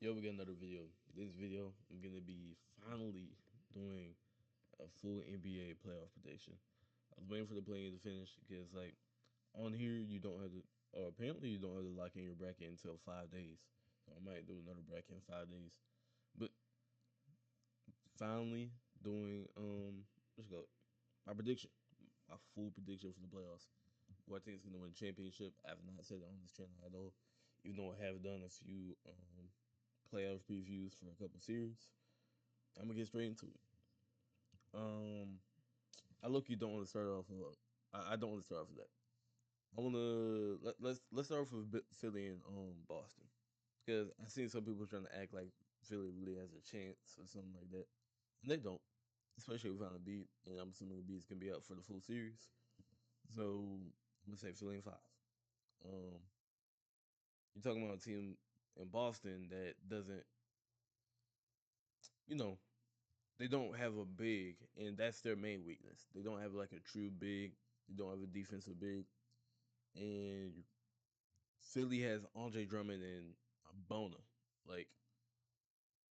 Yo, we got another video. This video, I'm gonna be finally doing a full NBA playoff prediction. I was waiting for the play to finish because, like, on here you don't have to, or apparently you don't have to lock in your bracket until 5 days. So I might do another bracket in 5 days. But finally doing let's go my prediction, my full prediction for the playoffs. Who I think is gonna win the championship. I have not said it on this channel at all, even though I have done a few playoff previews for a couple series. I'm gonna get straight into it. Um, I look. You don't want to start off. I don't want to start off with that. I want to let's start off with Philly and Boston because I seen some people trying to act like Philly really has a chance or something like that, and they don't. Especially without a beat, and I'm assuming the beat's gonna be up for the full series. So I'm gonna say Philly in five. Um, you're talking about a team in Boston that doesn't, you know, they don't have a big, and that's their main weakness. They don't have like a true big. They don't have a defensive big, and Philly has Andre Drummond and Bona. Like,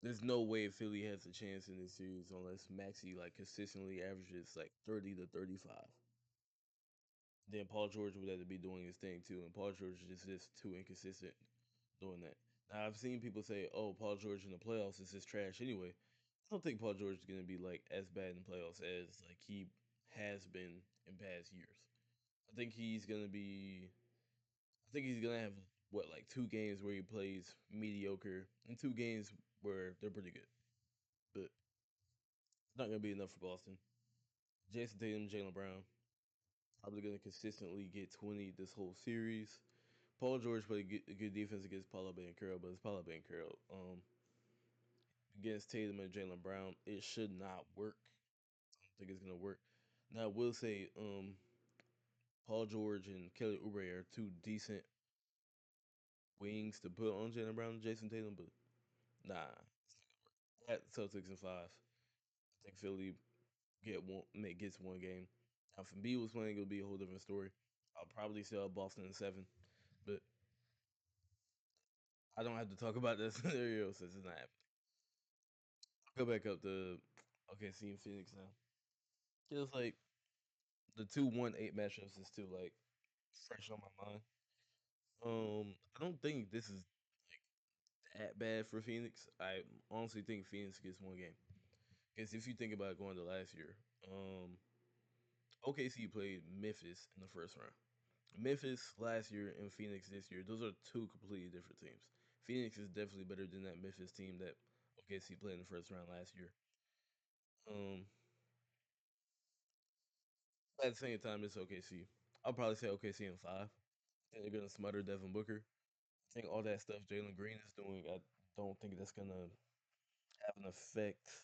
there's no way Philly has a chance in this series unless Maxi like consistently averages like 30 to 35. Then Paul George would have to be doing his thing too, and Paul George is just too inconsistent doing that. Now I've seen people say, "Oh, Paul George in the playoffs is just trash." Anyway, I don't think Paul George is gonna be like as bad in the playoffs as like he has been in past years. I think he's gonna be. I think he's gonna have what like 2 games where he plays mediocre and 2 games where they're pretty good, but it's not gonna be enough for Boston. Jason Tatum, Jalen Brown probably gonna consistently get 20 this whole series. Paul George played a good defense against Paolo Banchero, but it's Paolo Banchero. Against Tatum and Jalen Brown, it should not work. I don't think it's gonna work. Now I will say, Paul George and Kelly Oubre are two decent wings to put on Jalen Brown and Jason Tatum, but nah, at Celtics in five. I think Philly gets 1 game. Now if Embiid was playing, it would be a whole different story. I'll probably sell Boston in seven, but I don't have to talk about that scenario since it's not happening. Go back up to OKC and Phoenix now. Feels like the 2-1-8 matchups is still like fresh on my mind. I don't think this is that bad for Phoenix. I honestly think Phoenix gets 1 game. Because if you think about going to last year, OKC played Memphis in the first round. Memphis last year and Phoenix this year, those are two completely different teams. Phoenix is definitely better than that Memphis team that OKC played in the first round last year. Um, at the same time, it's OKC. I'll probably say OKC in five. And they're gonna smother Devin Booker. I think all that stuff Jalen Green is doing, I don't think that's gonna have an effect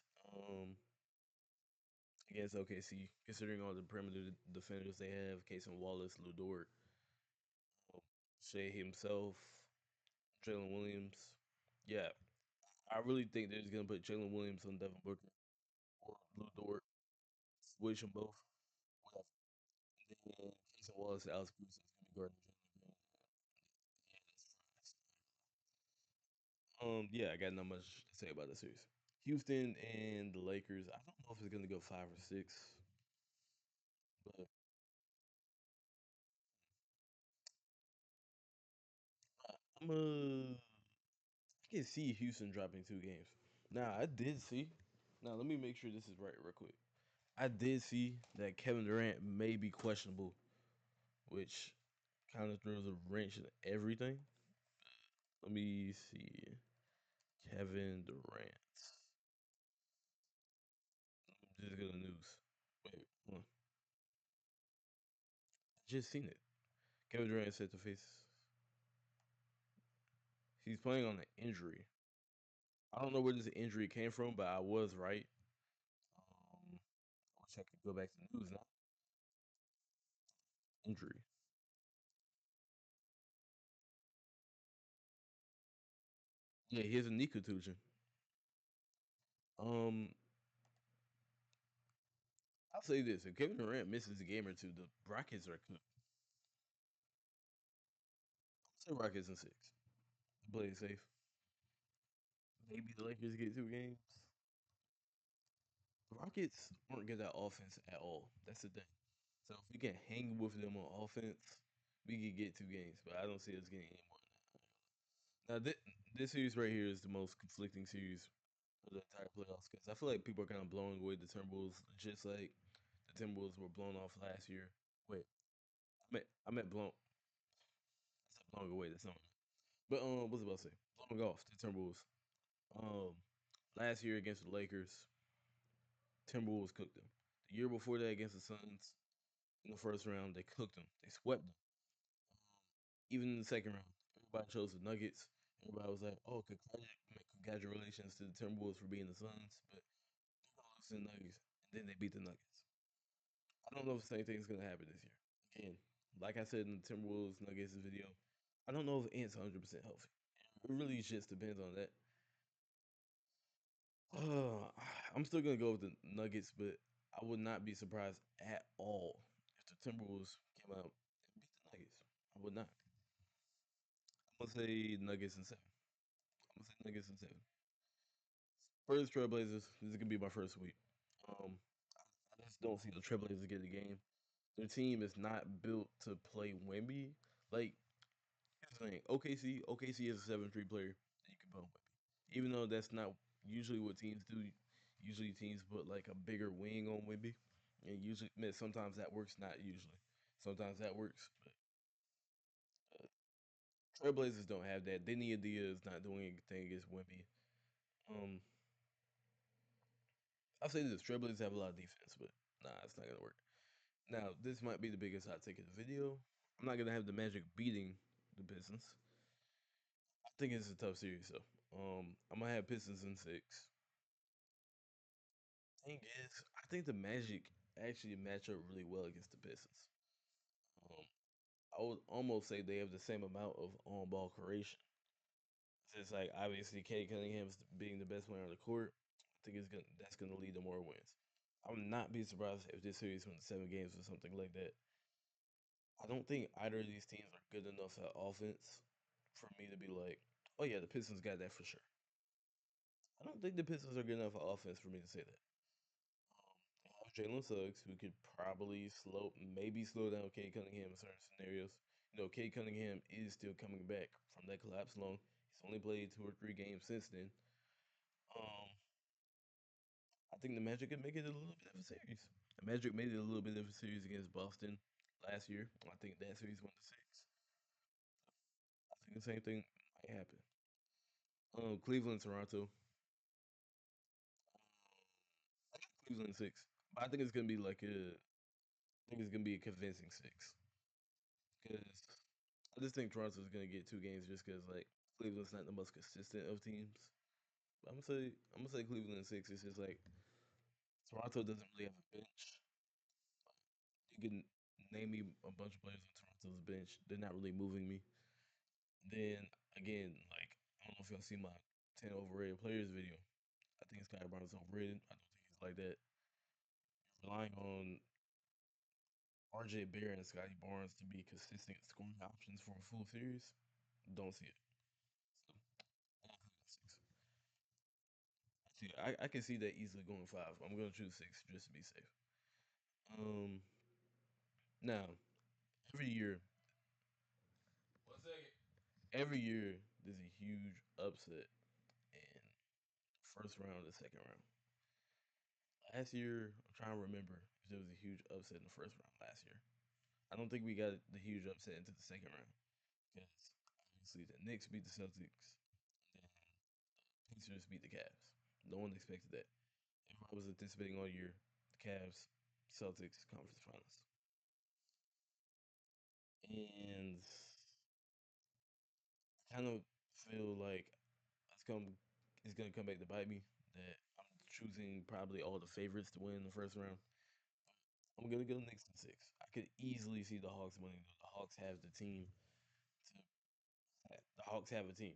against OKC, considering all the perimeter defenders they have, Casey Wallace, Lou Dort, Shea himself, Jalen Williams. Yeah, I really think they're just gonna put Jalen Williams on Devin Booker or Lou Dort, switch them both. Whatever. And then Casey Wallace, Alex Bruce is gonna be guarding Jalen Green. Yeah, that's fine. Yeah, I got not much to say about the series. Houston and the Lakers. I don't know if it's gonna go 5 or 6, but I'm I can see Houston dropping 2 games. Now I did see. Now let me make sure this is right real quick. I did see that Kevin Durant may be questionable, which kind of throws a wrench in everything. Let me see. Kevin Durant. Just go to the news. Wait, hold on. I just seen it. Kevin Durant said to face. He's playing on an injury. I don't know where this injury came from, but I was right. I wish I could go back to the news now. Injury. Yeah, he has a knee contusion. Um, I'll say this: if Kevin Durant misses a game or two, the Rockets are cooked. I'll say Rockets in 6. Play it safe. maybe the Lakers get 2 games. The Rockets aren't good at offense at all. That's the thing. So if we can hang with them on offense, we could get 2 games. But I don't see us getting any more than that. Now this series right here is the most conflicting series of the entire playoffs because I feel like people are kind of blowing away the Timberwolves, just like the Timberwolves were blown off last year. Wait, I meant blown. I said blowing away. That's not. But what's I about to say? Blowing off the Timberwolves. Um, last year against the Lakers, Timberwolves cooked them. The year before that against the Suns in the first round, they cooked them. They swept them. Um, even in the second round, everybody chose the Nuggets. Everybody was like, "Oh, congratulations to the Timberwolves for being the Suns," but they're gonna lose to the Nuggets, and then they beat the Nuggets. I don't know if the same thing's gonna happen this year. Again, like I said in the Timberwolves Nuggets video, I don't know if Ant's 100% healthy. It really just depends on that. Uh, I'm still gonna go with the Nuggets, but I would not be surprised at all if the Timberwolves came out and beat the Nuggets. I would not. I'm gonna say Nuggets and 7. I'm gonna say Nuggets and 7. First Trailblazers. This is gonna be my first week. Um, I just don't see the Trailblazers get a game. Their team is not built to play Wemby. Like, here's the thing: OKC is a 7-3 player that you can put on Wemby, even though that's not usually what teams do. Usually teams put like a bigger wing on Wemby, and usually, man, sometimes that works. Not usually, sometimes that works. But Trailblazers don't have that. Denny Adia is not doing anything against Wemby. Um, I'll say this: Trailblazers have a lot of defense, but nah, it's not gonna work. Now, this might be the biggest hot take of the video. I'm not gonna have the Magic beating the Pistons. I think it's a tough series, though. I'm gonna have Pistons in 6. Thing is, I think the Magic actually match up really well against the Pistons. Um, I would almost say they have the same amount of on-ball creation. It's like obviously Kate Cunningham's being the best player on the court. I think that's gonna lead to more wins. I would not be surprised if this series went 7 games or something like that. I don't think either of these teams are good enough at offense for me to be like, oh yeah, the Pistons got that for sure. I don't think the Pistons are good enough at offense for me to say that. They have Jalen Suggs, who could probably maybe slow down Kate Cunningham in certain scenarios. Kate Cunningham is still coming back from that collapse lung. He's only played 2 or 3 games since then. Um, I think the Magic could make it a little bit of a series. The Magic made it a little bit of a series against Boston last year. I think that series went to 6. I think the same thing might happen. Cleveland, Toronto. I got Cleveland in 6, but I think it's gonna be like I think it's gonna be a convincing 6 because I just think Toronto's gonna get 2 games just because like Cleveland's not the most consistent of teams. But I'm gonna say Cleveland in 6. It's just like Toronto doesn't really have a bench. You can name me a bunch of players on Toronto's bench. They're not really moving me. Then again, like I don't know if y'all see my 10 overrated players video. I think Scottie Barnes is overrated. I don't think he's like that. You're relying on RJ Barrett and Scotty Barnes to be consistent scoring options for a full series. Don't see it. So I'm gonna put it at 6. See, I can see that easily going 5. I'm gonna choose 6 just to be safe. Um, now every year, one second. Every year there's a huge upset in first round and second round. Last year, I'm trying to remember if there was a huge upset in the first round last year. I don't think we got the huge upset into the second round because obviously the Knicks beat the Celtics, and then Pacers beat the Cavs. No one expected that. Everyone was anticipating all year the Cavs, Celtics conference finals, and I kind of feel like it's gonna it's gonna come back to bite me that I'm choosing probably all the favorites to win the first round. I'm gonna go Knicks in 6. I could easily see the Hawks winning. The Hawks have the team. To, the Hawks have a team.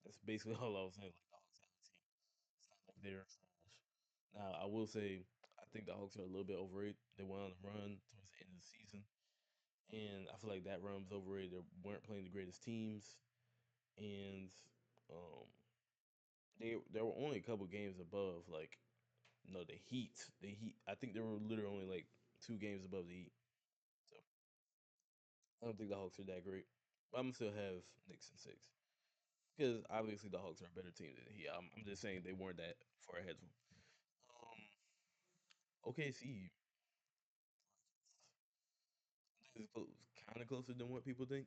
That's basically all I was saying. Like the Hawks have a team. It's not like they're trash. Now I will say I think the Hawks are a little bit overrated. They went on a run towards the end of the season, and I feel like that run was overrated. They weren't playing the greatest teams, and um, there were only a couple games above like no the Heat. The Heat. I think there were literally only like 2 games above the Heat. So I don't think the Hawks are that great. But I'm gonna still have Knicks in 6 because obviously the Hawks are a better team than the Heat. I'm just saying they weren't that far ahead of them. Um, OKC is kind of closer than what people think,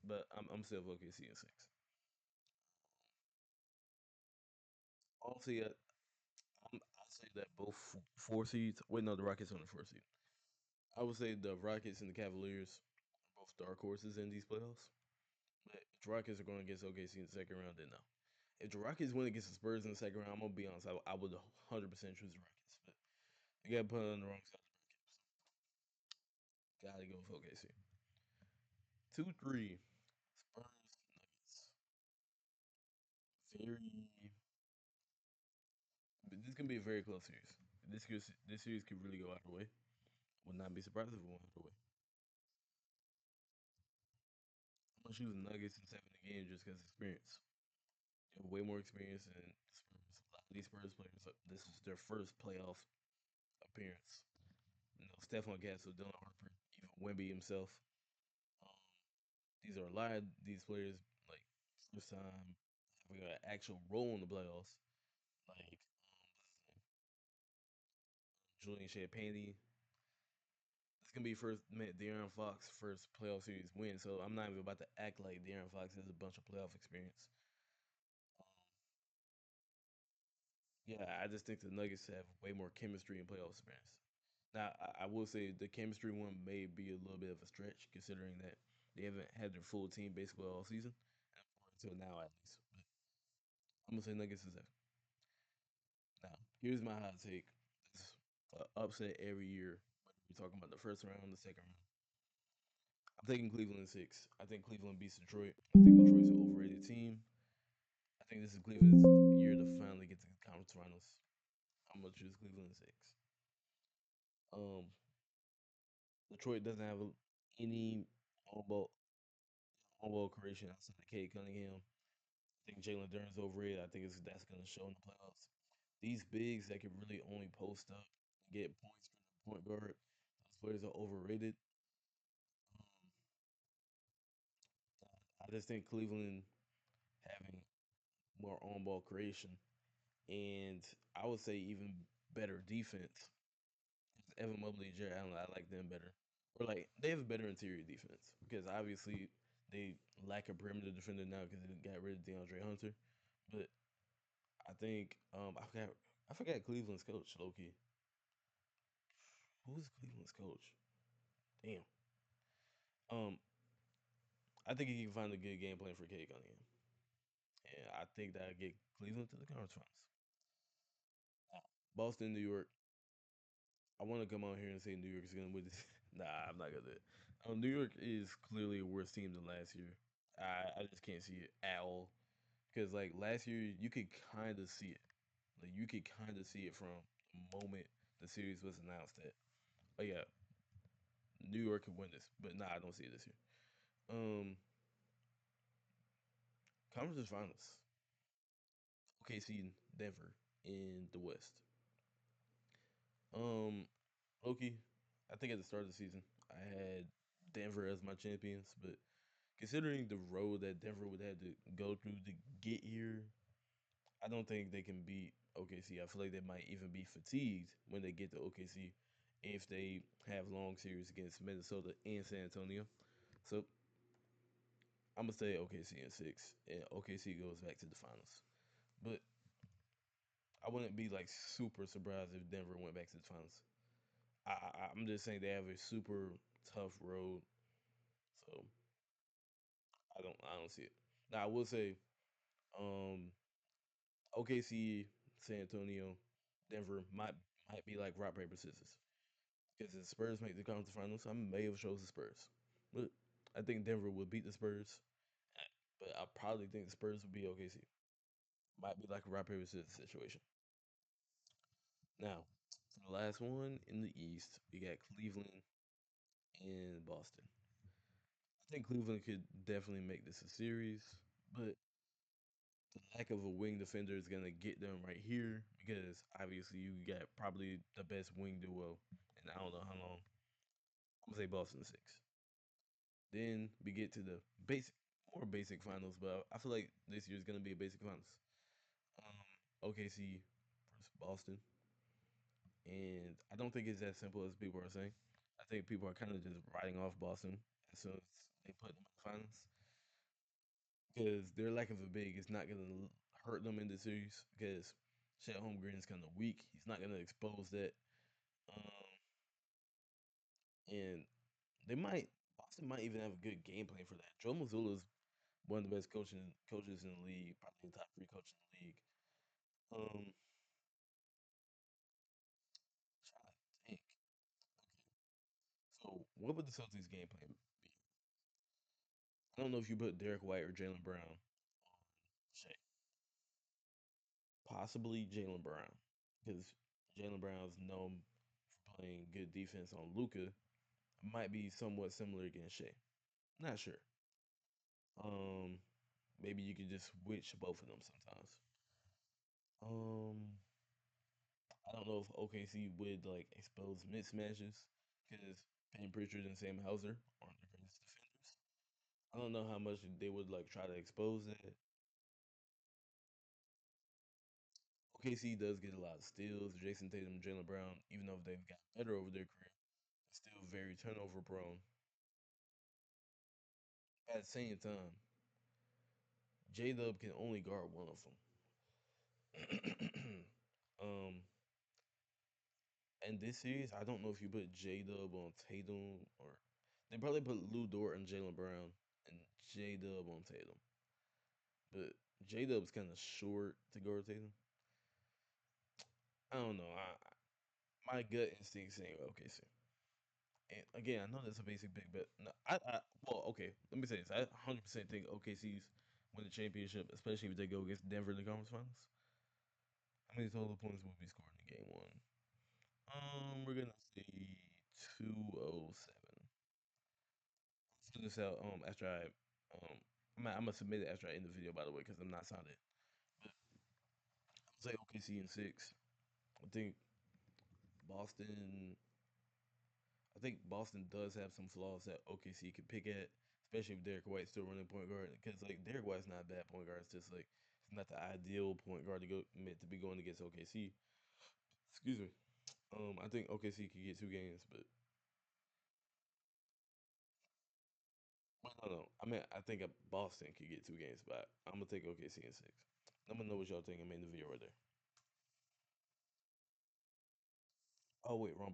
but I'm still OKC in 6. Honestly, I say that both 4 seeds. Wait, no, the Rockets on the 4 seed. I would say the Rockets and the Cavaliers are both dark horses in these playoffs. But if the Rockets are going against OKC in the second round, then no. If the Rockets win against the Spurs in the second round, I'm gonna be honest. I would 100% choose the Rockets, but you got to put it on the wrong side of the bracket. Got to go with OKC. 2-3 Spurs Nuggets. Very. But this can be a very close series. This series could really go either way. Would not be surprised if it went either way. I'm gonna choose the Nuggets in 7 again just because experience. They have way more experience than the Spurs. A lot of these Spurs players, this is their first playoff appearance. Stephon Castle, Dylan Harper, even Wemby himself. Um, these are a lot of these players like first time having an actual role in the playoffs. Like Julian Champagnie. It's gonna be first man De'Aaron Fox first playoff series win. So I'm not even about to act like De'Aaron Fox has a bunch of playoff experience. Um, yeah, I just think the Nuggets have way more chemistry and playoff experience. Now, I will say the chemistry one may be a little bit of a stretch, considering that they haven't had their full team basically all season, until now at least. But I'm gonna say Nuggets is there. Now, here's my hot take: it's upset every year. Whether we're talking about the first round, the second round. I'm taking Cleveland in 6. I think Cleveland beats Detroit. I think Detroit's an overrated team. I think this is Cleveland's year to finally get to the conference finals. I'm gonna choose Cleveland in 6. Um, Detroit doesn't have any on ball creation outside of Cade Cunningham. I think Jalen Duren's overrated. I think that's going to show in the playoffs. These bigs that can really only post up and get points from the point guard, those players are overrated. Um, I just think Cleveland having more on ball creation and I would say even better defense. Evan Mobley and Jared Allen, I like them better. Or like they have a better interior defense because obviously they lack a perimeter defender now because they got rid of DeAndre Hunter. But I think I forgot Cleveland's coach Loki. Who was Cleveland's coach? Damn. Um, I think he can find a good game plan for Cade Cunningham, and I think that'll get Cleveland to the conference finals. Boston, New York. I want to come out here and say New York is gonna win this. Nah, I'm not gonna do it. New York is clearly a worse team than last year. I just can't see it at all because like last year you could kind of see it. Like you could kind of see it from the moment the series was announced that, oh yeah, New York could win this. But nah, I don't see it this year. Um, Conference Finals. OKC, Denver in the West. Um, Loki, I think at the start of the season, I had Denver as my champions, but considering the road that Denver would have to go through to get here, I don't think they can beat OKC. I feel like they might even be fatigued when they get to OKC if they have long series against Minnesota and San Antonio. So I'm gonna say OKC in 6, and OKC goes back to the finals. But I wouldn't be like super surprised if Denver went back to the finals. I'm just saying they have a super tough road, so I don't see it. Now I will say, um, OKC, San Antonio, Denver might be like rock paper scissors because the Spurs make the conference finals. I may have chose the Spurs, but I think Denver would beat the Spurs. But I probably think the Spurs would be OKC. Might be like a rock paper scissors situation. Now, for the last one in the East, we got Cleveland and Boston. I think Cleveland could definitely make this a series, but the lack of a wing defender is gonna get them right here because obviously you got probably the best wing duo, and I don't know how long. I'm gonna say Boston 6. Then we get to the more basic finals, but I feel like this year is gonna be a basic finals. Um, OKC versus Boston, and I don't think it's as simple as people are saying. I think people are kind of just writing off Boston as soon as they put them in the finals because their lack of a big is not gonna hurt them in the series because Chet Holmgren is kind of weak. He's not gonna expose that, um, and they might Boston might even have a good game plan for that. Joe Mazzulla is one of the best coaches in the league, probably the top three coach in the league. Um, trying to think. Okay, so what would the Celtics game plan be? I don't know if you put Derek White or Jalen Brown on Shea. Possibly Jalen Brown because Jalen Brown's known for playing good defense on Luca. Might be somewhat similar against Shea. Not sure. Um, maybe you could just switch both of them sometimes. Um, I don't know if OKC would like expose mismatches because Payne Pritchard and Sam Hauser aren't the greatest defenders. I don't know how much they would like try to expose that. OKC does get a lot of steals. Jason Tatum, Jalen Brown, even though they've got better over their career, they're still very turnover prone. At the same time, J Dub can only guard one of them. um, and this series, I don't know if you put J Dub on Tatum or they probably put Lou Dort and Jalen Brown and J Dub on Tatum. But J Dub's kind of short to guard Tatum. I don't know. My gut instinct saying OKC. And again, I know that's a basic pick, but no, well, okay. Let me say this: I 100% think OKC's win the championship, especially if they go against Denver in the conference finals. How many total points will be scored in game one? We're gonna say 207. I'll fill this out after I'm gonna submit it after I end the video, by the way, because I'm not sounded. But I'll say OKC in six. I think Boston. I think Boston does have some flaws that OKC could pick at, especially if Derek White's still running point guard. Because like Derek White's not a bad point guard. It's just like it's not the ideal point guard to go meant to be going against OKC. Excuse me. I think OKC could get two games, but well, no. I mean, I think Boston could get two games, but I'm gonna take OKC in six. I'm gonna know what y'all think. I made the video right there. Oh wait, wrong